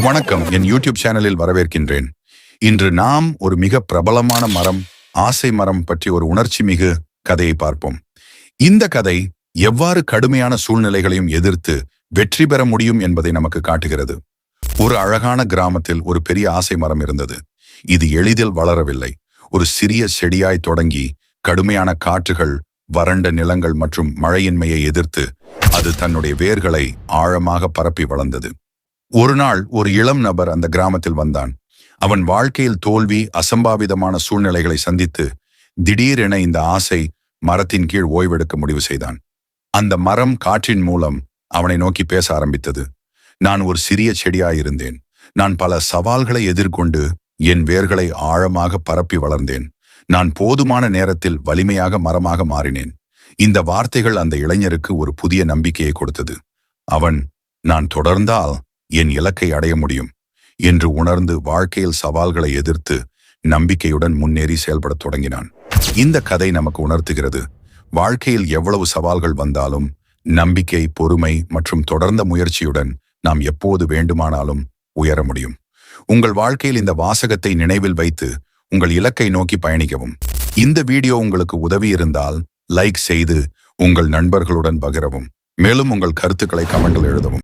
வணக்கம், என் யூடியூப் சேனலில் வரவேற்கின்றேன். இன்று நாம் ஒரு மிக பிரபலமான மரம், ஆசை மரம் பற்றி ஒரு உணர்ச்சி மிகு கதையை பார்ப்போம். இந்த கதை எவ்வாறு கடுமையான சூழ்நிலைகளையும் எதிர்த்து வெற்றி பெற முடியும் என்பதை நமக்கு காட்டுகிறது. ஒரு அழகான கிராமத்தில் ஒரு பெரிய ஆசை மரம் இருந்தது. இது எளிதில் வளரவில்லை. ஒரு சிறிய செடியாய் தொடங்கி கடுமையான காற்றுகள், வறண்ட நிலங்கள் மற்றும் மழையின்மையை எதிர்த்து அது தன்னுடைய வேர்களை ஆழமாக பரப்பி வளர்ந்தது. ஒரு நாள் ஒரு இளம் நபர் அந்த கிராமத்தில் வந்தான். அவன் வாழ்க்கையில் தோல்வி, அசம்பாவிதமான சூழ்நிலைகளை சந்தித்து திடீரென இந்த ஆசை மரத்தின் கீழ் ஓய்வெடுக்க முடிவு செய்தான். அந்த மரம் காற்றின் மூலம் அவனை நோக்கி பேச ஆரம்பித்தது. நான் ஒரு சிறிய செடியாயிருந்தேன். நான் பல சவால்களை எதிர்கொண்டு என் வேர்களை ஆழமாக பரப்பி வளர்ந்தேன். நான் போதுமான நேரத்தில் வலிமையாக மரமாக மாறினேன். இந்த வார்த்தைகள் அந்த இளைஞருக்கு ஒரு புதிய நம்பிக்கையை கொடுத்தது. அவன், நான் தொடர்ந்தால் என் இலக்கை அடைய முடியும் என்று உணர்ந்து வாழ்க்கையில் சவால்களை எதிர்த்து நம்பிக்கையுடன் முன்னேறி செயல்படத் தொடங்கினான். இந்த கதை நமக்கு உணர்த்துகிறது, வாழ்க்கையில் எவ்வளவு சவால்கள் வந்தாலும் நம்பிக்கை, பொறுமை மற்றும் தொடர்ந்த முயற்சியுடன் நாம் எப்போது வேண்டுமானாலும் உயர முடியும். உங்கள் வாழ்க்கையில் இந்த வாசகத்தை நினைவில் வைத்து உங்கள் இலக்கை நோக்கி பயணிக்கவும். இந்த வீடியோ உங்களுக்கு உதவி இருந்தால் லைக் செய்து உங்கள் நண்பர்களுடன் பகிரவும். மேலும் உங்கள் கருத்துக்களை கமெண்டில் எழுதவும்.